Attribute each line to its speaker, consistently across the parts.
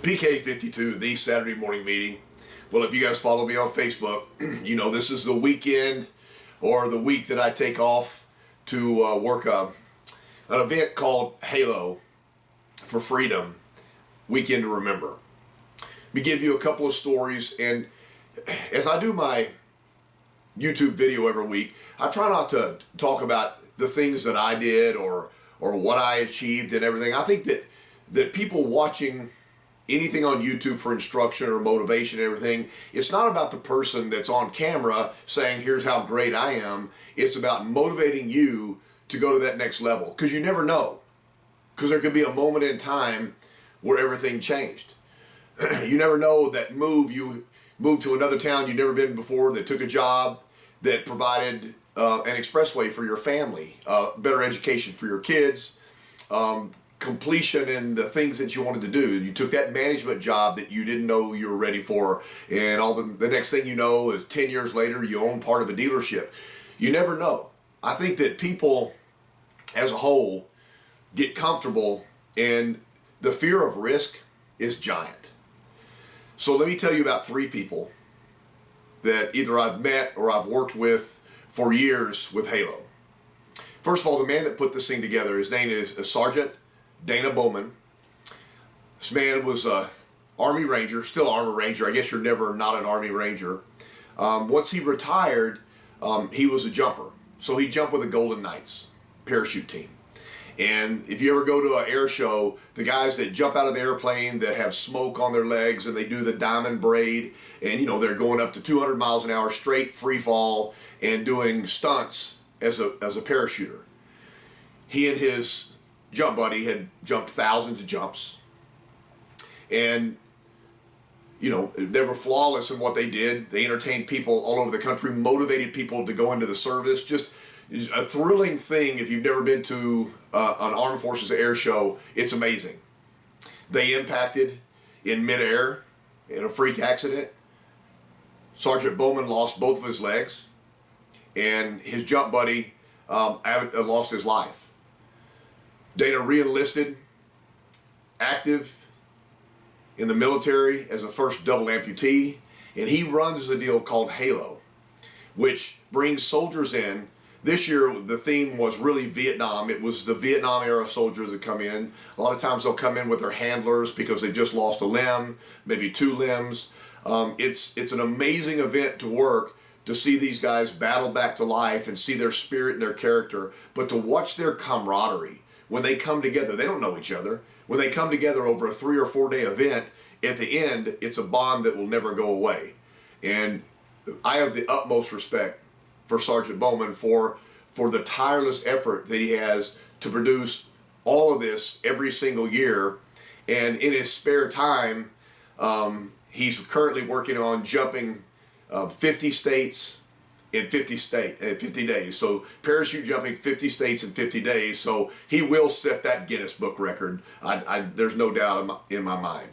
Speaker 1: PK52, the Saturday morning meeting. Well, if you guys follow me on Facebook, you know this is the weekend or the week that I take off to work an event called Halo for Freedom, Weekend to Remember. Let me give you a couple of stories, and as I do my YouTube video every week, I try not to talk about the things that I did or what I achieved and everything. I think that people watching anything on YouTube for instruction or motivation and everything, it's not about the person that's on camera saying, here's how great I am. It's about motivating you to go to that next level, because you never know. Because there could be a moment in time where everything changed. You never know that you moved to another town you've never been before, that took a job that provided an expressway for your family, better education for your kids, completion in the things that you wanted to do. You took that management job that you didn't know you were ready for, and the next thing you know is 10 years later you own part of a dealership. You never know. I think that people as a whole get comfortable, and the fear of risk is giant. So let me tell you about 3 people that either I've met or I've worked with for years with Halo. First of all, the man that put this thing together, his name is Sergeant Dana Bowman. This man was an Army Ranger, still Army Ranger. I guess you're never not an Army Ranger. Once he retired, he was a jumper. So he jumped with the Golden Knights parachute team. And if you ever go to an air show, the guys that jump out of the airplane that have smoke on their legs and they do the diamond braid, and you know they're going up to 200 miles an hour straight free fall and doing stunts as a parachuter. He and his jump buddy had jumped thousands of jumps, and you know they were flawless in what they did. They entertained people all over the country, motivated people to go into the service. Just a thrilling thing. If you've never been to an Armed Forces air show, it's amazing. They impacted in midair in a freak accident. Sergeant Bowman lost both of his legs, and his jump buddy lost his life. Dana re-enlisted, active in the military as a first double amputee, and he runs a deal called Halo, which brings soldiers in. This year, the theme was really Vietnam. It was the Vietnam era soldiers that come in. A lot of times they'll come in with their handlers because they've just lost a limb, maybe 2 limbs. It's an amazing event to work, to see these guys battle back to life and see their spirit and their character, but to watch their camaraderie. When they come together, they don't know each other. When they come together over a 3 or 4 day event, at the end, it's a bond that will never go away. And I have the utmost respect for Sergeant Bowman for the tireless effort that he has to produce all of this every single year. And in his spare time, he's currently working on jumping 50 states in 50 days. So parachute jumping 50 states in 50 days. So he will set that Guinness Book record. There's no doubt in my mind.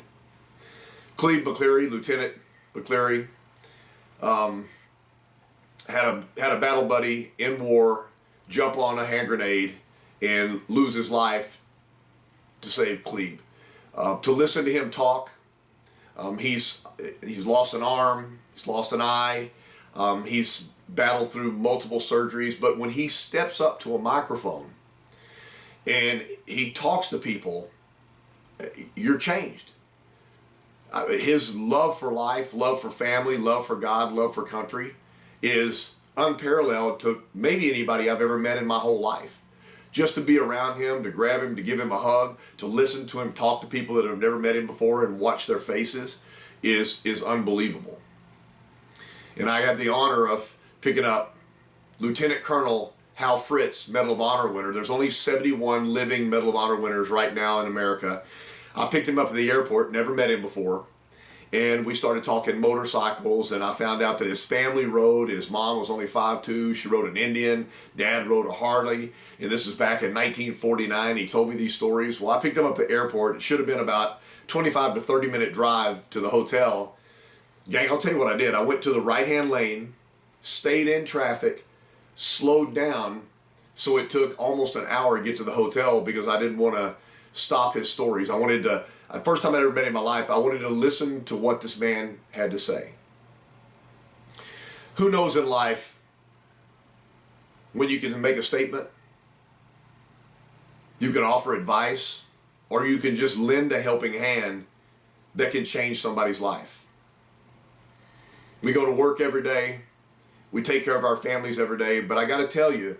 Speaker 1: Cleve McCleary, Lieutenant McCleary, had a battle buddy in war jump on a hand grenade and lose his life to save Cleve. To listen to him talk, he's lost an arm, he's lost an eye, he's battled through multiple surgeries, but when he steps up to a microphone and he talks to people, you're changed. His love for life, love for family, love for God, love for country is unparalleled to maybe anybody I've ever met in my whole life. Just to be around him, to grab him, to give him a hug, to listen to him talk to people that have never met him before and watch their faces is unbelievable. And I had the honor of picking up Lieutenant Colonel Hal Fritz, Medal of Honor winner. There's only 71 living Medal of Honor winners right now in America. I picked him up at the airport, never met him before, and we started talking motorcycles, and I found out that his family rode. His mom was only 5'2", she rode an Indian, Dad rode a Harley, and this is back in 1949. He told me these stories. Well, I picked him up at the airport. It should have been about 25 to 30 minute drive to the hotel. Gang, I'll tell you what I did. I went to the right-hand lane, stayed in traffic, slowed down, so it took almost an hour to get to the hotel because I didn't want to stop his stories. I wanted The first time I ever met him in my life, I wanted to listen to what this man had to say. Who knows in life when you can make a statement, you can offer advice, or you can just lend a helping hand that can change somebody's life. We go to work every day. We take care of our families every day. But I got to tell you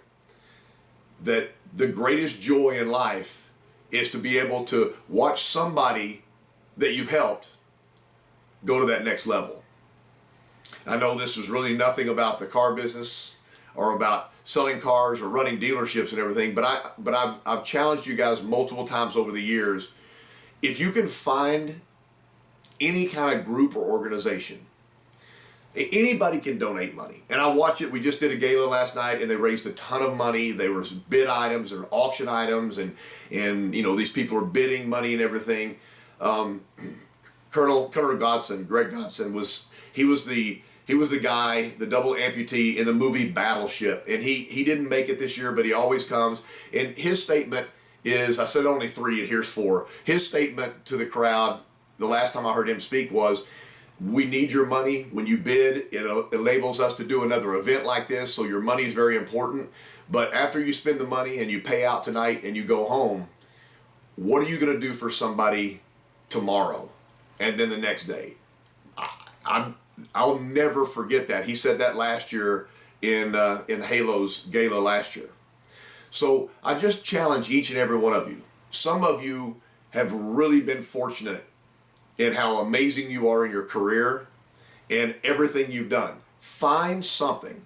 Speaker 1: that the greatest joy in life is to be able to watch somebody that you've helped go to that next level. I know this is really nothing about the car business or about selling cars or running dealerships and everything, but I've challenged you guys multiple times over the years. If you can find any kind of group or organization, anybody can donate money. And I watch it. We just did a gala last night and they raised a ton of money. There was bid items or auction items and you know, these people are bidding money and everything. Colonel Godson, Greg Godson, was the guy, the double amputee in the movie Battleship. And he didn't make it this year, but he always comes. And his statement is, I said only 3 and here's 4. His statement to the crowd, the last time I heard him speak, was, we need your money. When you bid, it enables us to do another event like this, so your money is very important. But after you spend the money and you pay out tonight and you go home, what are you going to do for somebody tomorrow and then the next day? I'll never forget that. He said that last year in Halo's gala last year. So I just challenge each and every one of you. Some of you have really been fortunate in how amazing you are in your career and everything you've done. Find something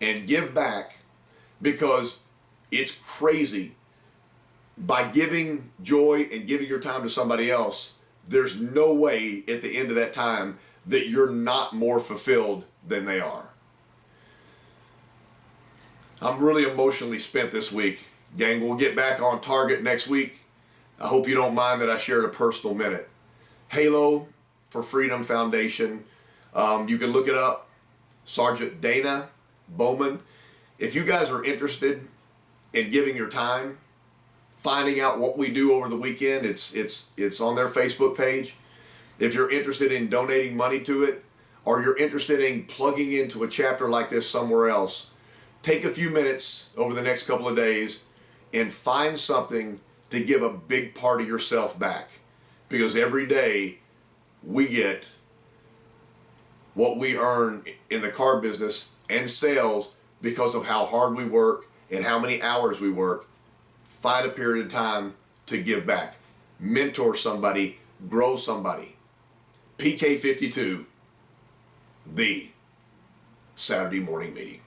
Speaker 1: and give back, because it's crazy. By giving joy and giving your time to somebody else, there's no way at the end of that time that you're not more fulfilled than they are. I'm really emotionally spent this week. Gang, we'll get back on target next week. I hope you don't mind that I shared a personal minute. Halo for Freedom Foundation. You can look it up. Sergeant Dana Bowman. If you guys are interested in giving your time, finding out what we do over the weekend, it's on their Facebook page. If you're interested in donating money to it, or you're interested in plugging into a chapter like this somewhere else, take a few minutes over the next couple of days and find something to give a big part of yourself back. Because every day we get what we earn in the car business and sales because of how hard we work and how many hours we work. Find a period of time to give back. Mentor somebody, grow somebody. PK52, the Saturday morning meeting.